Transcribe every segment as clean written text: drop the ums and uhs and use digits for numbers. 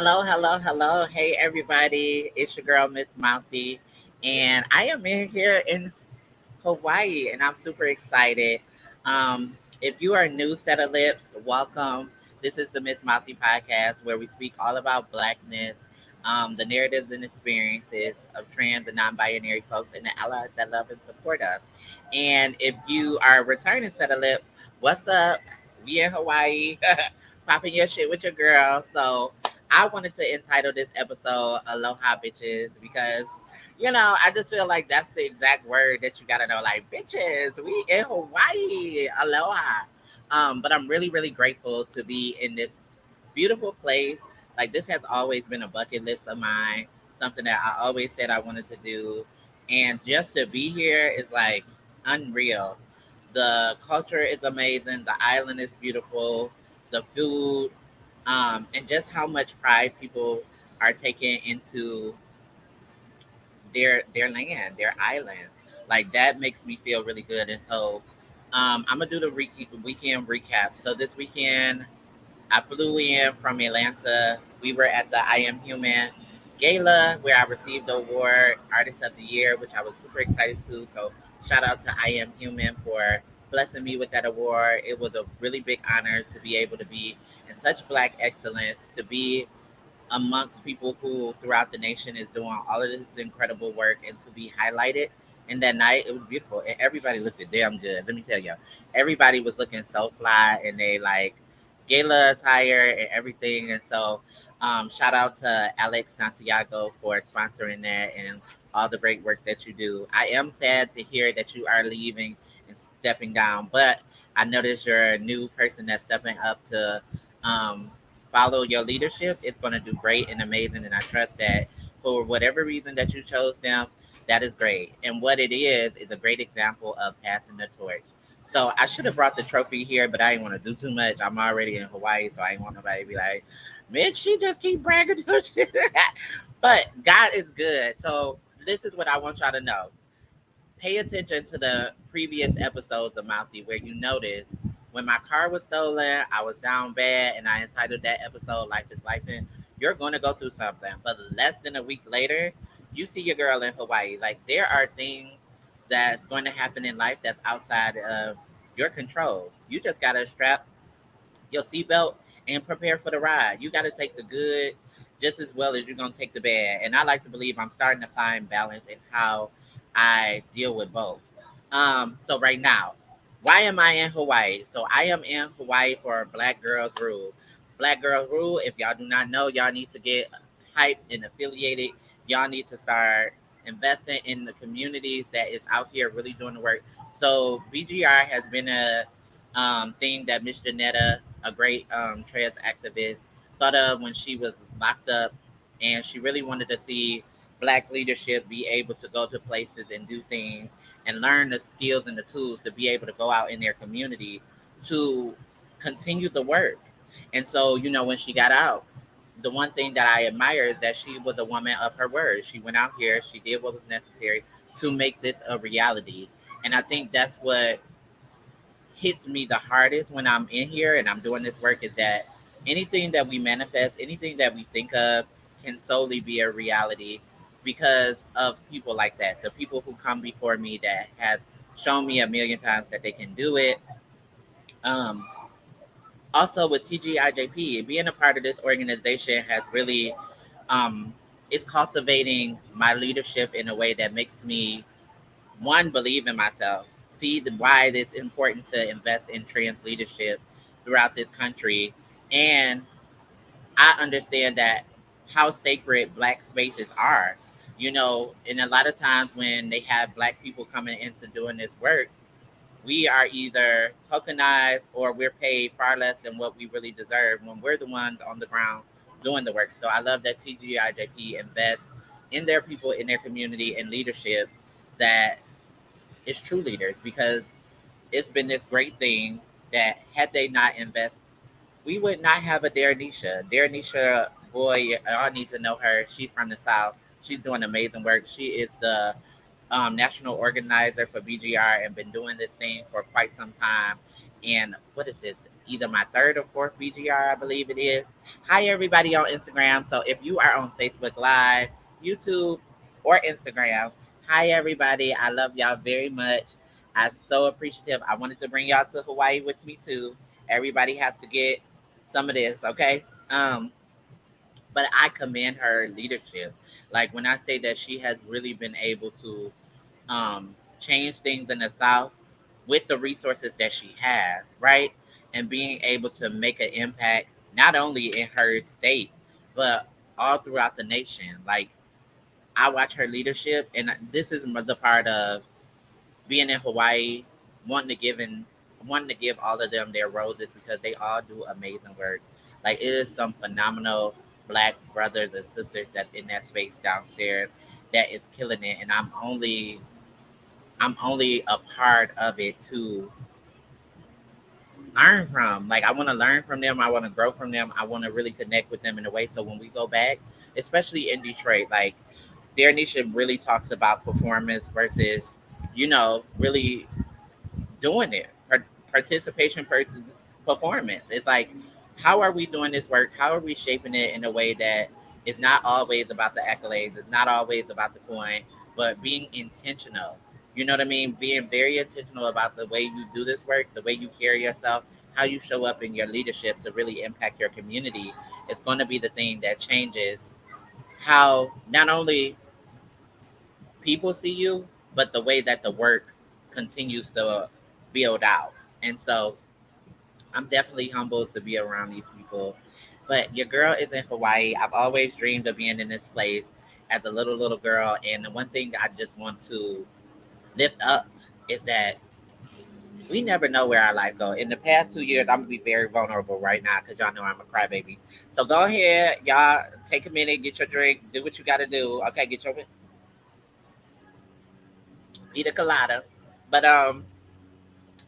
Hello. Hey, everybody. It's your girl, Miss Mouthy. And I am in here in Hawaii, and I'm super excited. If you are a new set of lips, welcome. This is the Miss Mouthy podcast where we speak all about Blackness, the narratives and experiences of trans and non binary folks, and the allies that love and support us. And if you are a returning set of lips, what's up? We in Hawaii, popping your shit with your girl. So I wanted to entitle this episode Aloha Bitches because I just feel like that's the exact word that you gotta know. Like, bitches, we in Hawaii. Aloha. But I'm really, really grateful to be in this beautiful place. Like, this has always been a bucket list of mine, something that I always said I wanted to do. And just to be here is like unreal. The culture is amazing. The island is beautiful. The food, and just how much pride people are taking into their land, their island. Like that makes me feel really good. And so I'm gonna do the weekend recap. So this weekend I flew in from Atlanta. We were at the I Am Human Gala where I received the award Artist of the Year, which I was super excited to. So shout out to I Am Human for blessing me with that award. It was a really big honor to be able to be in such black excellence, to be amongst people who throughout the nation is doing all of this incredible work and to be highlighted. And that night it was beautiful and everybody looked damn good. Let me tell you, everybody was looking so fly and they like gala attire and everything. And so shout out to Alex Santiago for sponsoring that and all the great work that you do. I am sad to hear that you are leaving and stepping down, but I noticed you're a new person that's stepping up to um, follow your leadership. It's going to do great and amazing. And I trust that for whatever reason that you chose them, that is great. And what it is a great example of passing the torch. So I should have brought the trophy here, but I didn't want to do too much. I'm already in Hawaii, so I didn't want nobody to be like, Mitch, she just keep bragging to shit. But God is good. So this is what I want y'all to know. Pay attention to the previous episodes of Mouthy where you notice when my car was stolen, I was down bad, and I entitled that episode "Life Is Life." And you're going to go through something, but less than a week later, you see your girl in Hawaii. Like there are things that's going to happen in life that's outside of your control. You just gotta strap your seatbelt and prepare for the ride. You gotta take the good just as well as you're gonna take the bad. And I like to believe I'm starting to find balance in how I deal with both. So right now, why am I in Hawaii? So I am in Hawaii for Black Girls Rule. Black Girls Rule, if y'all do not know, y'all need to get hyped and affiliated. Y'all need to start investing in the communities that is out here really doing the work. So BGR has been a thing that Miss Janetta, a great trans activist, thought of when she was locked up, and she really wanted to see Black leadership be able to go to places and do things and learn the skills and the tools to be able to go out in their community to continue the work. And so, when she got out, the one thing that I admire is that she was a woman of her word. She went out here, she did what was necessary to make this a reality. And I think that's what hits me the hardest when I'm in here and I'm doing this work is that anything that we manifest, anything that we think of can solely be a reality because of people like that. The people who come before me that has shown me a million times that they can do it. Um, Also with TGIJP, being a part of this organization has really it's cultivating my leadership in a way that makes me one, believe in myself, see why it is important to invest in trans leadership throughout this country. And I understand that how sacred Black spaces are, and a lot of times when they have Black people coming into doing this work, we are either tokenized or we're paid far less than what we really deserve when we're the ones on the ground doing the work. So I love that TGIJP invests in their people, in their community, and leadership that is true leaders because it's been this great thing that had they not invest, we would not have a Darnisha. Darnisha, boy, y'all need to know her. She's from the South. She's doing amazing work. She is the national organizer for BGR and been doing this thing for quite some time. And what is this? either my third or fourth BGR, I believe it is. Hi, everybody on Instagram. So if you are on Facebook Live, YouTube, or Instagram, hi, everybody. I love y'all very much. I'm so appreciative. I wanted to bring y'all to Hawaii with me too. Everybody has to get some of this, okay? Um, but I commend her leadership. Like when I say that she has really been able to change things in the South with the resources that she has, right? And being able to make an impact not only in her state, but all throughout the nation. Like I watch her leadership, and this is the part of being in Hawaii, wanting to give and wanting to give all of them their roses because they all do amazing work. Like it is some phenomenal black brothers and sisters that's in that space downstairs that is killing it, and I'm only a part of it to learn from. Like I want to learn from them. I want to grow from them. I want to really connect with them in a way. So when we go back, especially in Detroit, like their niche really talks about performance versus, really doing it. Participation versus performance. It's like, how are we doing this work? How are we shaping it in a way that is not always about the accolades, it's not always about the coin, but being intentional. You know what I mean? Being very intentional about the way you do this work, the way you carry yourself, how you show up in your leadership to really impact your community. It's going to be the thing that changes how not only people see you, but the way that the work continues to build out. And so I'm definitely humbled to be around these people. But your girl is in Hawaii. I've always dreamed of being in this place as a little girl. And the one thing I just want to lift up is that we never know where our life goes. In the past 2 years, I'm gonna be very vulnerable right now because y'all know I'm a crybaby. So go ahead, y'all, take a minute, get your drink, do what you got to do. Okay, get your pina colada. But I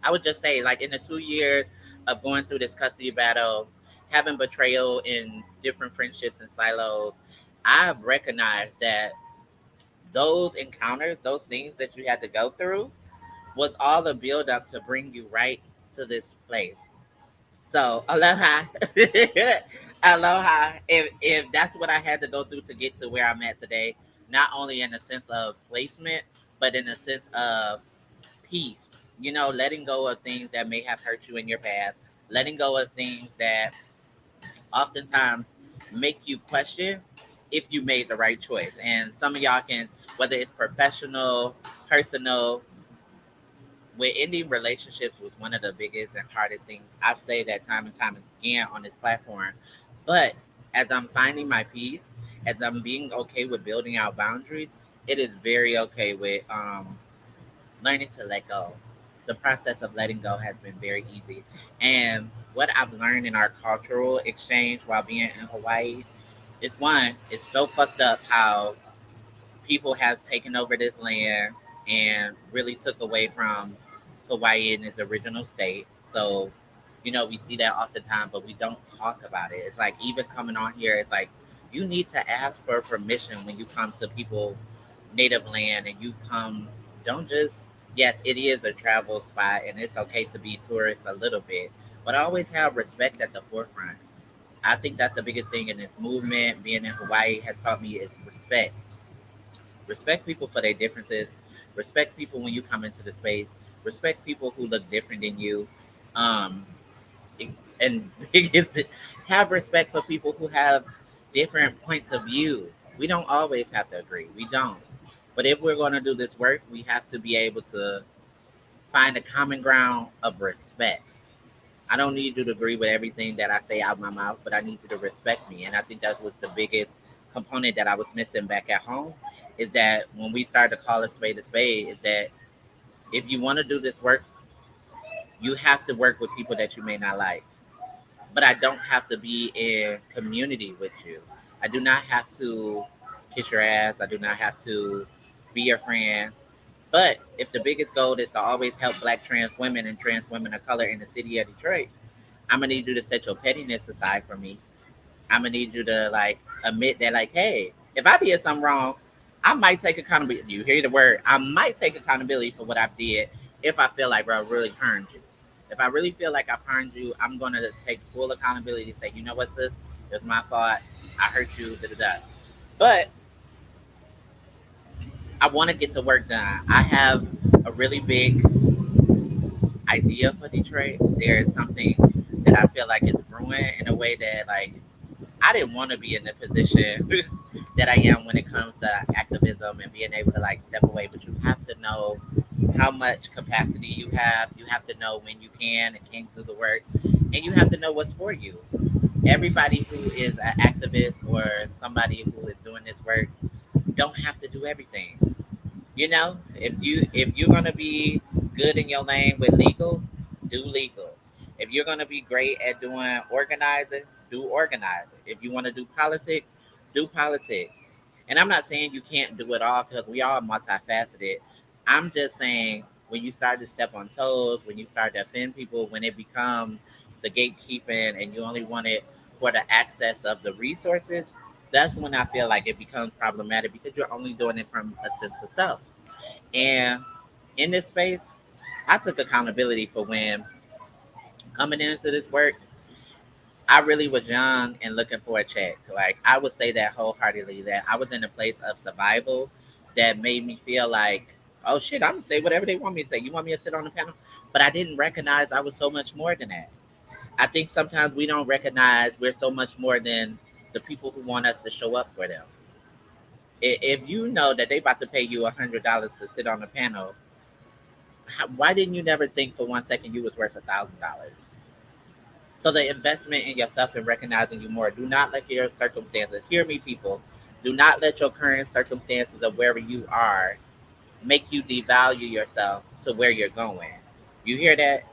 would just say, like, in the 2 years of going through this custody battle, having betrayal in different friendships and silos, I've recognized that those encounters, those things that you had to go through, was all the build up to bring you right to this place. So, aloha. Aloha. If that's what I had to go through to get to where I'm at today, not only in a sense of placement, but in a sense of peace. Letting go of things that may have hurt you in your past, letting go of things that oftentimes make you question if you made the right choice. And some of y'all can, whether it's professional, personal, with ending relationships was one of the biggest and hardest things. I've said that time and time again on this platform. But as I'm finding my peace, as I'm being okay with building out boundaries, it is very okay with learning to let go. The process of letting go has been very easy. And what I've learned in our cultural exchange while being in Hawaii is one, it's so fucked up how people have taken over this land and really took away from Hawaii in its original state. So, we see that oftentimes, but we don't talk about it. It's like even coming on here, it's like you need to ask for permission when you come to people native land and you come, don't just, yes, it is a travel spot and it's okay to be tourist a little bit, but always have respect at the forefront. I think that's the biggest thing in this movement. Being in Hawaii has taught me is respect. Respect people for their differences. Respect people when you come into the space. Respect people who look different than you. Um, and biggest, have respect for people who have different points of view. We don't always have to agree. We don't. But if we're going to do this work, we have to be able to find a common ground of respect. I don't need you to agree with everything that I say out of my mouth, but I need you to respect me. And I think that's what's the biggest component that I was missing back at home is that when we start to call a spade, is that if you want to do this work, you have to work with people that you may not like. But I don't have to be in community with you. I do not have to kiss your ass. I do not have to be your friend. But if the biggest goal is to always help black trans women and trans women of color in the city of Detroit, I'm gonna need you to set your pettiness aside for me. I'm gonna need you to like admit that, like, hey, if I did something wrong, I might take accountability. You hear the word? I might take accountability for what I did if I feel like, bro, I really harmed you. If I really feel like I've harmed you, I'm gonna take full accountability. Say, you know what, sis, it was my fault. I hurt you. Da da da. But I want to get the work done. I have a really big idea for Detroit. There is something that I feel like is brewing in a way that like I didn't want to be in the position that I am when it comes to activism and being able to like step away. But you have to know how much capacity you have. You have to know when you can and can't do the work, and you have to know what's for you. Everybody who is an activist or somebody who is doing this work don't have to do everything. You know, if you're gonna be good in your lane with legal, do legal. If you're gonna be great at doing organizing, do organizing. If you want to do politics, do politics. And I'm not saying you can't do it all because we are multifaceted. I'm just saying when you start to step on toes, when you start to offend people, when it becomes the gatekeeping and you only want it for the access of the resources, that's when I feel like it becomes problematic because you're only doing it from a sense of self. And in this space, I took accountability for when coming into this work, I really was young and looking for a check. Like I would say that wholeheartedly that I was in a place of survival that made me feel like, oh shit, I'm gonna say whatever they want me to say. You want me to sit on the panel? But I didn't recognize I was so much more than that. I think sometimes we don't recognize we're so much more than the people who want us to show up for them. If you know that they about to pay you $100 to sit on the panel, why didn't you never think for 1 second you was worth $1,000? So the investment in yourself and recognizing you more. Do not let your circumstances, hear me, people, do not let your current circumstances of wherever you are make you devalue yourself to where you're going. You hear that?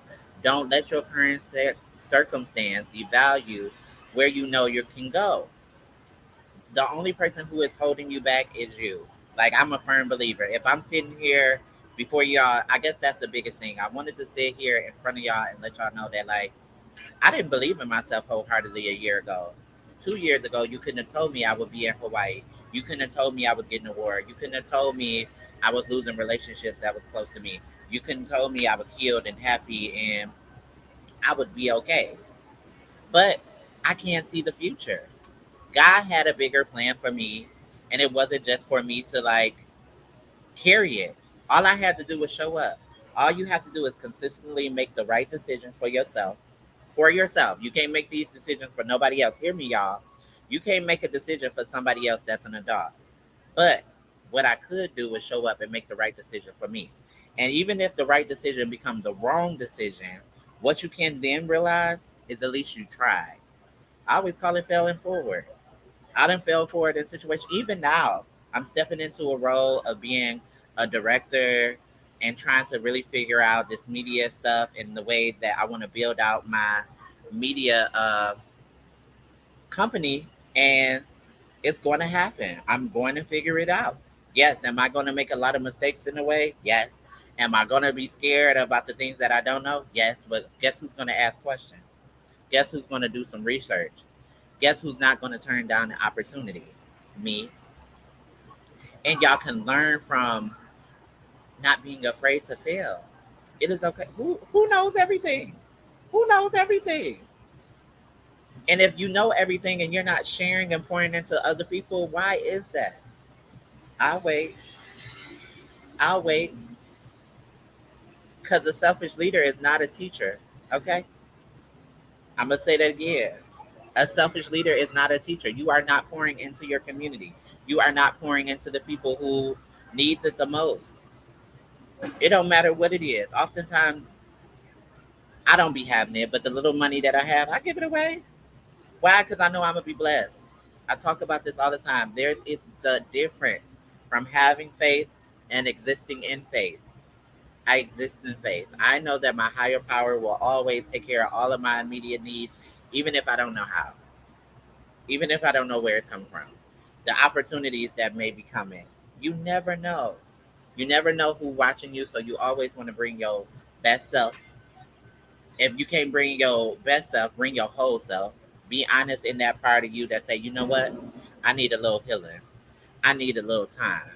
Don't let your current circumstance devalue where you know you can go. The only person who is holding you back is you. Like I'm a firm believer. If I'm sitting here before y'all, I guess that's the biggest thing. I wanted to sit here in front of y'all and let y'all know that like I didn't believe in myself wholeheartedly a year ago. 2 years ago, you couldn't have told me I would be in Hawaii. You couldn't have told me I was getting a award. You couldn't have told me I was losing relationships that was close to me. You couldn't have told me I was healed and happy and I would be okay. But I can't see the future. God had a bigger plan for me, and it wasn't just for me to like carry it. All I had to do was show up. All you have to do is consistently make the right decision for yourself. For yourself. You can't make these decisions for nobody else. Hear me, y'all. You can't make a decision for somebody else that's an adult. But what I could do is show up and make the right decision for me. And even if the right decision becomes the wrong decision, what you can then realize is at least you tried. I always call it failing forward. I done fell for it in situations. Even now, I'm stepping into a role of being a director and trying to really figure out this media stuff and the way that I want to build out my media company. And it's going to happen. I'm going to figure it out. Yes. Am I going to make a lot of mistakes in the way? Yes. Am I going to be scared about the things that I don't know? Yes. But guess who's going to ask questions? Guess who's going to do some research? Guess who's not going to turn down the opportunity? Me. And y'all can learn from not being afraid to fail. It is okay. Who knows everything? Who knows everything? And if you know everything and you're not sharing and pouring into other people, why is that? I'll wait. I'll wait. Because a selfish leader is not a teacher. Okay? I'm going to say that again. A selfish leader is not a teacher. You are not pouring into your community. You are not pouring into the people who needs it the most. It don't matter what it is. Oftentimes, I don't be having it, but the little money that I have, I give it away. Why? Because I know I'm gonna be blessed. I talk about this all the time. There is the difference from having faith and existing in faith. I exist in faith. I know that my higher power will always take care of all of my immediate needs, even if I don't know how, even if I don't know where it's coming from. The opportunities that may be coming. You never know. You never know who's watching you, so you always want to bring your best self. If you can't bring your best self, bring your whole self. Be honest in that part of you that say, you know what? I need a little healing. I need a little time.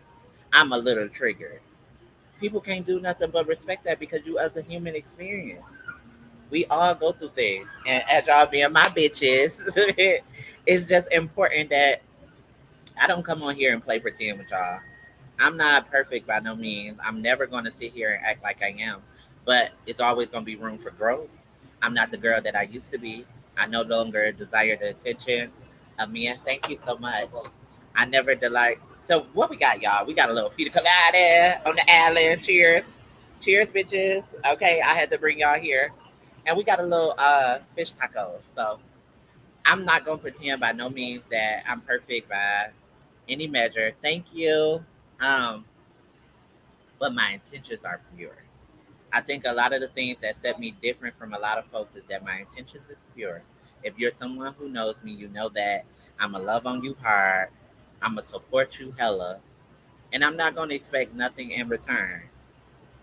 I'm a little triggered. People can't do nothing but respect that because you are the human experience. We all go through things. And as y'all being my bitches, it's just important that I don't come on here and play pretend with y'all. I'm not perfect by no means. I'm never going to sit here and act like I am, but it's always going to be room for growth. I'm not the girl that I used to be. I no longer desire the attention of men. Thank you so much. I never delight. So what we got, y'all? We got a little pina colada on the island. Cheers, cheers, bitches. Okay, I had to bring y'all here, and we got a little fish tacos. So I'm not gonna pretend by no means that I'm perfect by any measure. Thank you. Um, but my intentions are pure. I think a lot of the things that set me different from a lot of folks is that my intentions is pure. If you're someone who knows me, you know that I'ma love on you hard. I'ma support you hella, and I'm not gonna expect nothing in return.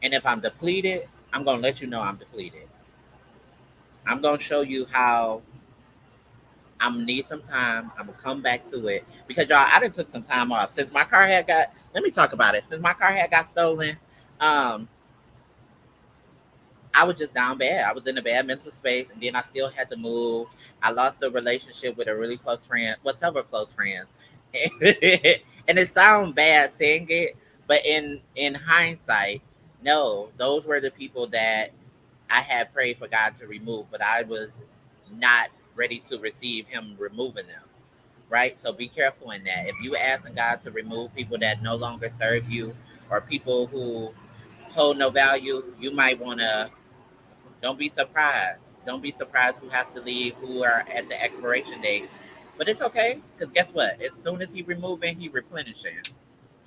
And if I'm depleted, I'm gonna let you know I'm depleted. I'm gonna show you how I'm gonna need some time. I'm gonna come back to it because y'all, I done took some time off since my car had got. Let me talk about it. Since my car had got stolen, um, I was just down bad. I was in a bad mental space, and then I still had to move. I lost a relationship with a really close friend, well, several close friends, and it sounds bad saying it, but in hindsight, no, those were the people that I had prayed for God to remove, but I was not ready to receive Him removing them. Right? So be careful in that. If you asking God to remove people that no longer serve you or people who hold no value, you might want to don't be surprised. Don't be surprised who have to leave, who are at the expiration date. But it's okay, because guess what? As soon as he removing, he replenishing.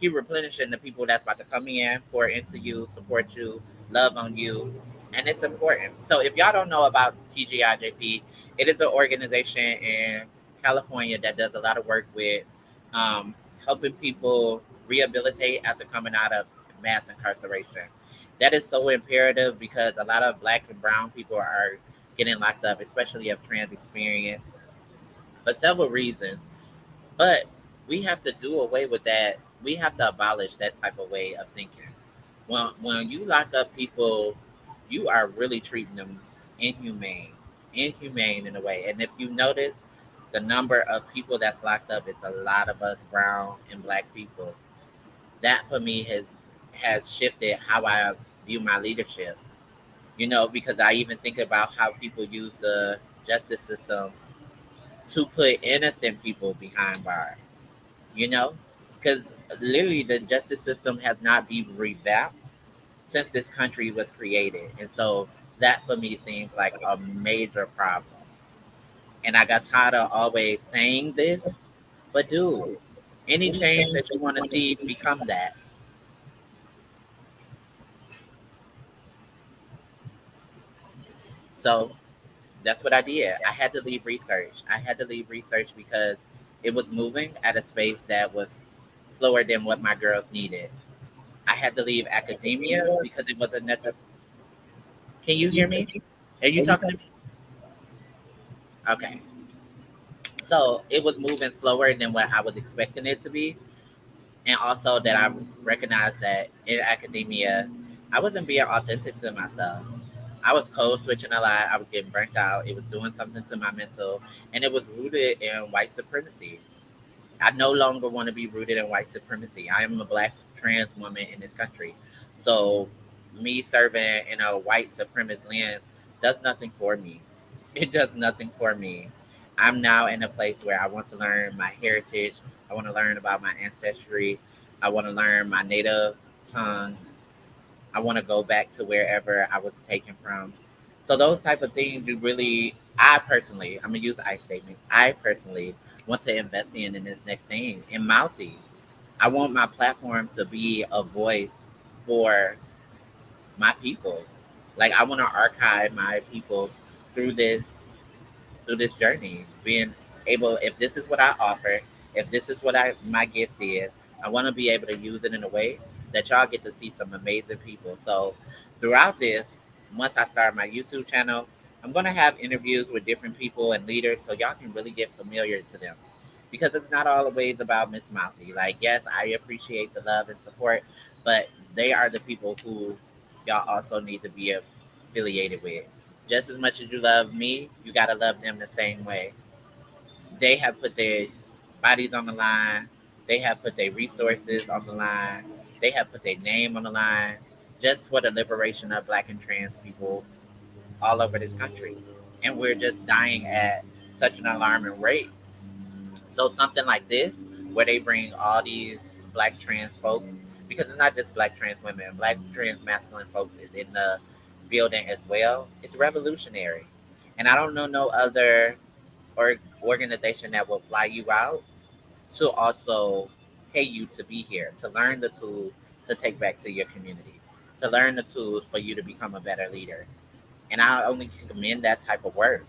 He replenishing the people that's about to come in, pour into you, support you, love on you. And it's important. So if y'all don't know about TGIJP, it is an organization in California that does a lot of work with um, helping people rehabilitate after coming out of mass incarceration. That is so imperative because a lot of black and brown people are getting locked up, especially of trans experience, for several reasons. But we have to do away with that. We have to abolish that type of way of thinking. When you lock up people, you are really treating them inhumane, inhumane in a way. And if you notice, the number of people that's locked up is a lot of us brown and black people. That for me has shifted how I view my leadership. Because I even think about how people use the justice system to put innocent people behind bars, because literally the justice system has not been revamped since this country was created. And so that for me seems like a major problem. And I got tired of always saying this, but dude, any change that you want to see, become that. So that's what I did. I had to leave research. I had to leave research because it was moving at a space that was slower than what my girls needed. I had to leave academia because it wasn't necessary. Can you hear me? Are you talking to me? Okay. So it was moving slower than what I was expecting it to be. And also that I recognized that in academia, I wasn't being authentic to myself. I was code switching a lot. I was getting burnt out. It was doing something to my mental, and it was rooted in white supremacy. I no longer want to be rooted in white supremacy. I am a black trans woman in this country. So, me serving in a white supremacist lens does nothing for me. It does nothing for me. I'm now in a place where I want to learn my heritage. I want to learn about my ancestry. I want to learn my native tongue. I want to go back to wherever I was taken from. So those type of things you really, I personally, I'm gonna use I statements. I personally want to invest in this next thing in Mouthy. I want my platform to be a voice for my people. Like I want to archive my people through this journey, being able, if this is what I offer, if this is what my gift is, I want to be able to use it in a way that y'all get to see some amazing people. So throughout this, once I start my YouTube channel, I'm gonna have interviews with different people and leaders so y'all can really get familiar to them. Because it's not always about Miss Mouthy. Like, yes, I appreciate the love and support, but they are the people who y'all also need to be affiliated with. Just as much as you love me, you gotta love them the same way. They have put their bodies on the line. They have put their resources on the line. They have put their name on the line just for the liberation of black and trans people all over this country. And we're just dying at such an alarming rate. So something like this, where they bring all these black trans folks, because it's not just black trans women, black trans masculine folks is in the building as well. It's revolutionary. And I don't know no other organization that will fly you out to also pay you to be here, to learn the tools to take back to your community, to learn the tools for you to become a better leader. And I only commend that type of work.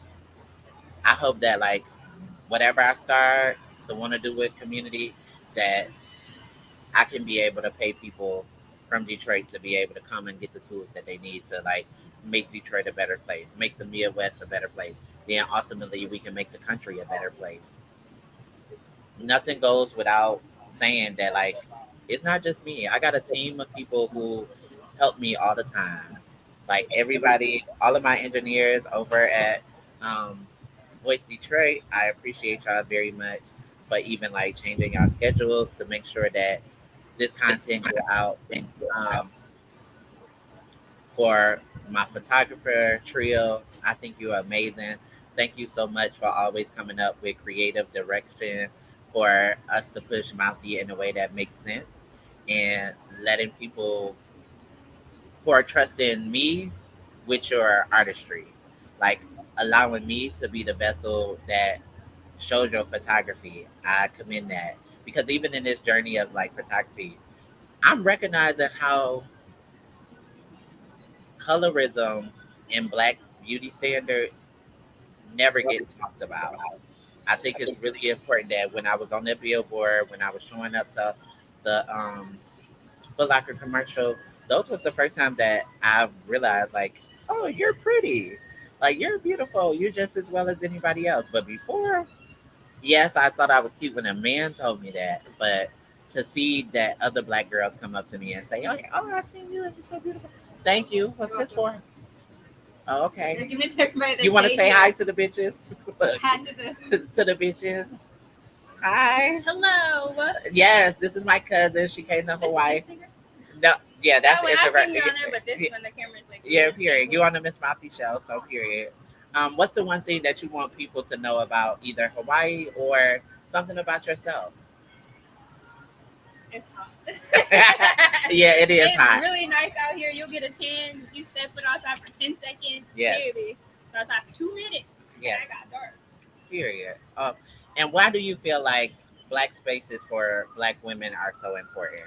I hope that like whatever I start to want to do with community, that I can be able to pay people from Detroit to be able to come and get the tools that they need to like make Detroit a better place, make the Midwest a better place. Then ultimately we can make the country a better place. Nothing goes without saying that like it's not just me. I got a team of people who help me all the time. Like everybody, all of my engineers over at um, Voice Detroit, I appreciate y'all very much for even like changing our schedules to make sure that this content go out. Um, for my photographer trio, I think you're amazing. Thank you so much for always coming up with creative direction for us to push Mouthy in a way that makes sense and letting people for trusting me with your artistry. Like allowing me to be the vessel that shows your photography. I commend that. Because even in this journey of like photography, I'm recognizing how colorism in black beauty standards never gets talked about. I think it's really important that when I was on the billboard, when I was showing up to the Foot Locker commercial, those was the first time that I realized like, oh, you're pretty. Like you're beautiful. You're just as well as anybody else. But before, yes, I thought I was cute when a man told me that. But to see that other black girls come up to me and say, oh, I seen you and you're so beautiful. Thank you. What's this for? Oh, okay. You meant to everybody that You want to say say here. hi to the bitches? Hi to the To the bitches. Hi. hello. Yes, this is my cousin. She came to This Hawaii. is Instagram. No, yeah, that's Oh, when I Instagram. seen you on there, but this one the camera's like Yeah, yeah. period. You on the Miss Mouthy show, so period. What's the one thing that you want people to know about either Hawaii or something about yourself? It's hot. Yeah, it is It's hot. really nice out here. You'll get a tan if you step foot outside for 10 seconds. Yes. Maybe. So outside for 2 minutes. Yes. And I got dark. Period. And why do you feel like black spaces for black women are so important?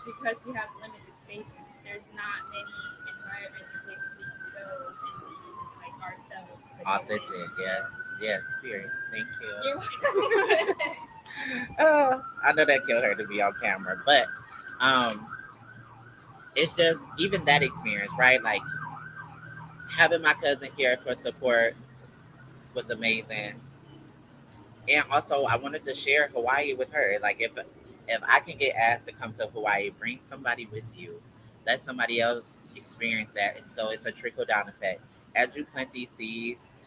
Because we have limited spaces. There's not many environments or places we can go and be like ourselves. Authentic. Yes. Yes. Period. Thank You're you. welcome. I know that killed her to be on camera, but um, it's just even that experience, right? Like having my cousin here for support was amazing, and also I wanted to share Hawaii with her. Like if I can get asked to come to Hawaii, bring somebody with you, let somebody else experience that, and so it's a trickle down effect. As you plant these seeds,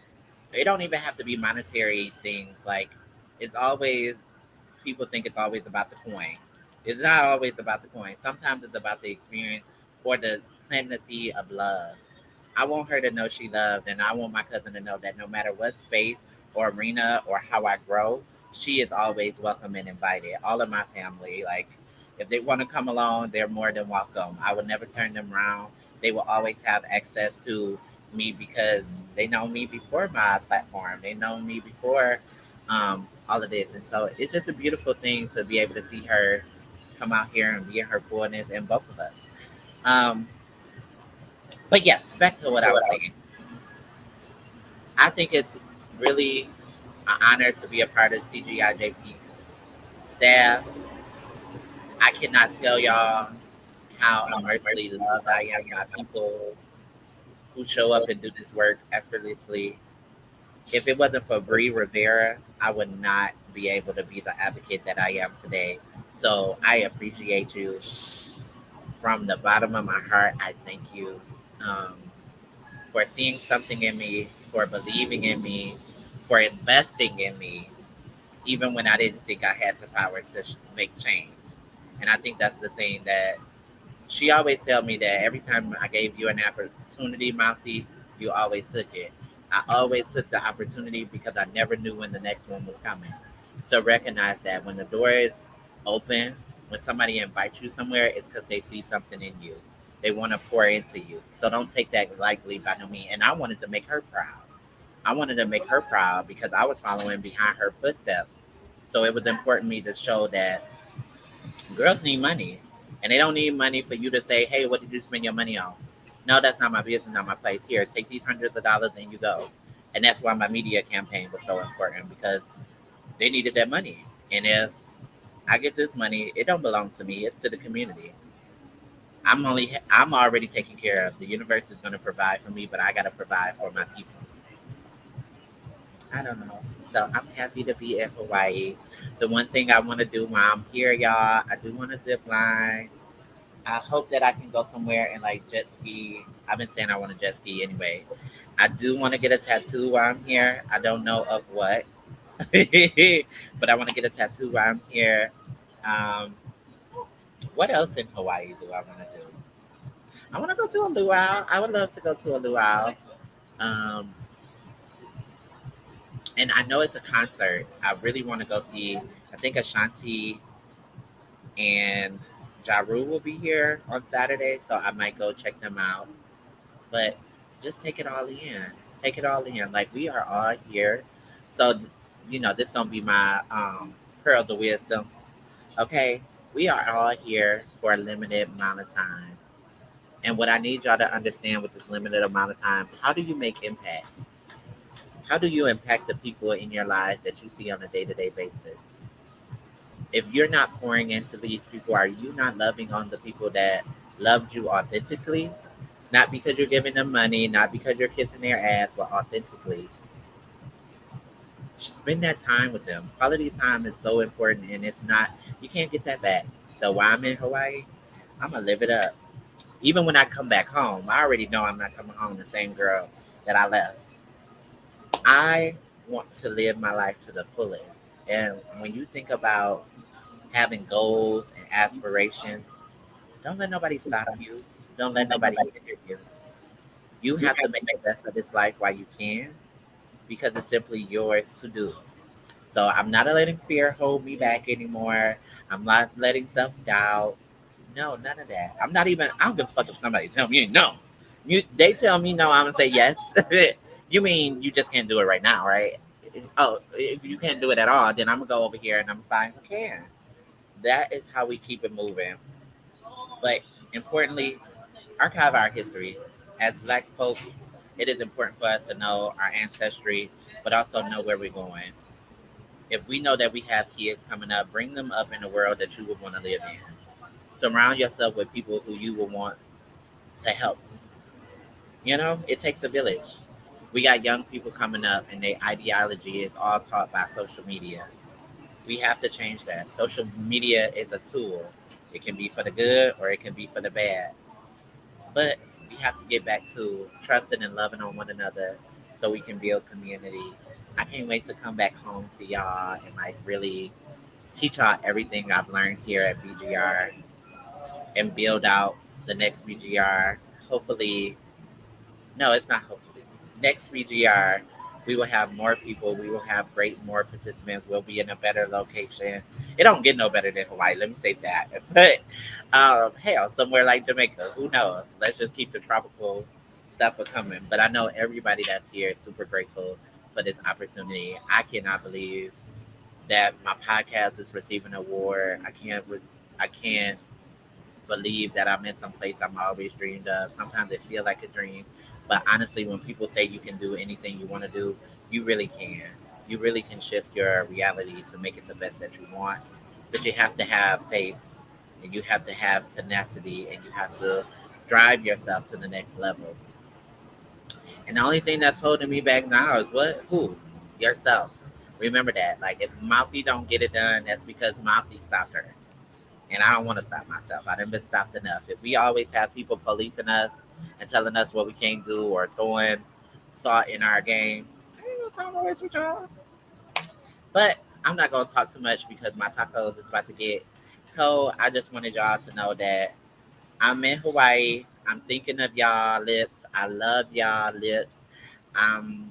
it don't even have to be monetary things. Like it's always people think it's always about the coin. It's not always about the coin. Sometimes it's about the experience or the planting the seed of love. I want her to know she loved, and I want my cousin to know that no matter what space or arena or how I grow, she is always welcome and invited. All of my family, like, if they want to come along, they're more than welcome. I would never turn them around. They will always have access to me because they know me before my platform. They know me before all of this. And so it's just a beautiful thing to be able to see her come out here and be in her fullness and both of us. Um, but yes, back to what I was saying. I think it's really an honor to be a part of TGIJP staff. I cannot tell y'all how immensely loved I am by people who show up and do this work effortlessly. If it wasn't for Bree Rivera, I would not be able to be the advocate that I am today. So I appreciate you from the bottom of my heart. I thank you. Um, for seeing something in me, for believing in me, for investing in me, even when I didn't think I had the power to make change. And I think that's the thing that she always tell me, that every time I gave you an opportunity, Mouthy, you always took it. I always took the opportunity because I never knew when the next one was coming. So recognize that when the door is open, when somebody invites you somewhere, it's because they see something in you. They want to pour into you. So don't take that lightly by no means. And I wanted to make her proud. I wanted to make her proud because I was following behind her footsteps. So it was important to me to show that girls need money, and they don't need money for you to say, "Hey, what did you spend your money on?" No, that's not my business, not my place. Here, take these hundreds of dollars and you go. And that's why my media campaign was so important because they needed that money. And if I get this money, it don't belong to me; it's to the community. I'm already taken care of. The universe is going to provide for me, but I got to provide for my people. I don't know. So I'm happy to be in Hawaii. The one thing I want to do while I'm here, y'all, I do want to zip line. I hope that I can go somewhere and like jet ski. I've been saying I want to jet ski anyway. I do want to get a tattoo while I'm here. I don't know of what, but I want to get a tattoo while I'm here. Um, what else in Hawaii do I want to do? I want to go to a luau. I would love to go to a luau. Um, and I know it's a concert. I really want to go see. I think Ashanti and Jaru will be here on Saturday, so I might go check them out. But just take it all in. Take it all in. Like we are all here. So this gonna be my pearls of wisdom. Okay. We are all here for a limited amount of time. And what I need y'all to understand with this limited amount of time, how do you make impact? How do you impact the people in your lives that you see on a day-to-day basis? If you're not pouring into these people, are you not loving on the people that loved you authentically? Not because you're giving them money, not because you're kissing their ass, but authentically. Spend that time with them. Quality time is so important, and it's not, you can't get that back. So while I'm in Hawaii, I'm going to live it up. Even when I come back home, I already know I'm not coming home the same girl that I left. I want to live my life to the fullest. And when you think about having goals and aspirations, don't let nobody stop you. Don't let nobody hinder you. You have to make the best of this life while you can because it's simply yours to do. So I'm not letting fear hold me back anymore. I'm not letting self doubt. No, none of that. I'm not even. I don't give a fuck if somebody tell me no. They tell me no. I'm gonna say yes. You mean you just can't do it right now, right? Oh, if you can't do it at all, then I'm gonna go over here and I'm gonna find who can. That is how we keep it moving. But importantly, archive our history. As Black folks, it is important for us to know our ancestry, but also know where we're going. If we know that we have kids coming up, bring them up in a world that you would want to live in. Surround yourself with people who you will want to help. It takes a village. We got young people coming up, and their ideology is all taught by social media. We have to change that. Social media is a tool. It can be for the good or it can be for the bad. But we have to get back to trusting and loving on one another so we can build community. I can't wait to come back home to y'all and like really teach y'all everything I've learned here at BGR and build out the next BGR. Hopefully, no, it's not hopefully. Next BGR, we will have more people. We will have more participants. We'll be in a better location. It don't get no better than Hawaii. Let me say that. But hell, somewhere like Jamaica, who knows? Let's just keep the tropical stuff coming. But I know everybody that's here is super grateful for this opportunity. I cannot believe that my podcast is receiving an award. I can't believe that I'm in some place I'm always dreamed of. Sometimes it feels like a dream. But honestly, when people say you can do anything you want to do, you really can. You really can shift your reality to make it the best that you want. But you have to have faith and you have to have tenacity and you have to drive yourself to the next level. And the only thing that's holding me back now is what? Who? Yourself. Remember that. Like if Mouthy don't get it done, that's because Mouthy stopped her. and I don't want to stop myself. I done been stopped enough. If we always have people policing us and telling us what we can't do or throwing salt in our game, I ain't no time to waste with y'all. But I'm not gonna talk too much because my tacos is about to get cold. I just wanted y'all to know that I'm in Hawaii. I'm thinking of y'all lips. I love y'all lips. Um,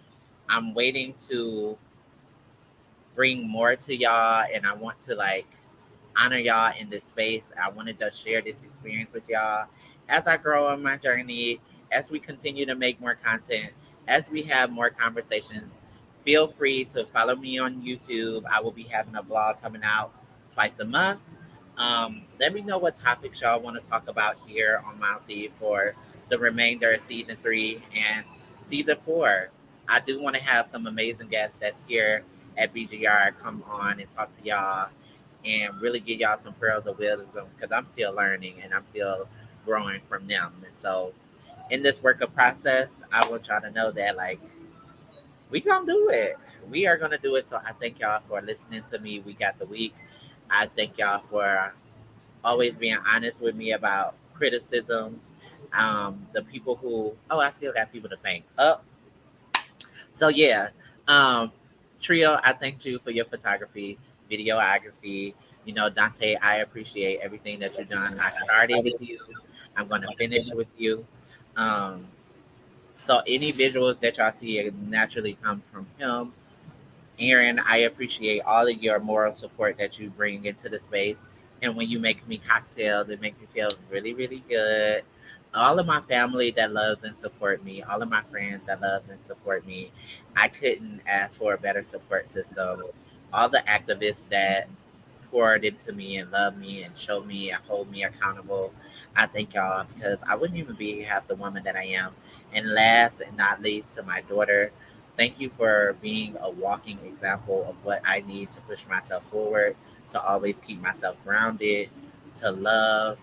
I'm waiting to bring more to y'all, and I want to like honor y'all in this space. I wanted to share this experience with y'all as I grow on my journey, as we continue to make more content, as we have more conversations. Feel free to follow me on YouTube. I will be having a vlog coming out twice a month. Let me know what topics y'all want to talk about here on Mouthy for the remainder of season 3 and season 4. I do want to have some amazing guests that's here at BGR come on and talk to y'all and really give y'all some pearls of wisdom because I'm still learning and I'm still growing from them. And so, in this work of process, I want y'all to know that like we gonna do it. We are gonna do it. So I thank y'all for listening to me week after week. I thank y'all for always being honest with me about criticism. The people who I still got people to thank. So yeah, um, Trio, I thank you for your photography, videography. You know, Dante, I appreciate everything that you've done. I started with you. I'm going to finish with you. Um, so any visuals that y'all see naturally come from him. Aaron, I appreciate all of your moral support that you bring into the space. And when you make me cocktails, it makes me feel really, really good. All of my family that loves and support me, all of my friends that love and support me, I couldn't ask for a better support system. All the activists that poured into me and love me and show me and hold me accountable. I thank y'all because I wouldn't even be half the woman that I am. And last and not least, to my daughter, thank you for being a walking example of what I need to push myself forward, to always keep myself grounded, to love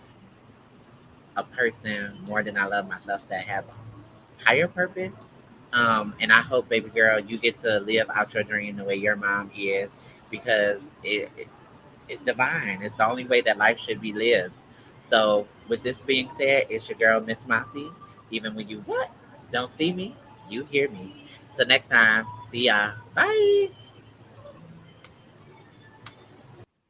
a person more than I love myself that has a higher purpose. And I hope, baby girl, you get to live out your dream the way your mom is because it's divine. It's the only way that life should be lived. So, with this being said, it's your girl, Miss Mouthy. Even when you what? Don't see me, you hear me. So next time, see ya. Bye.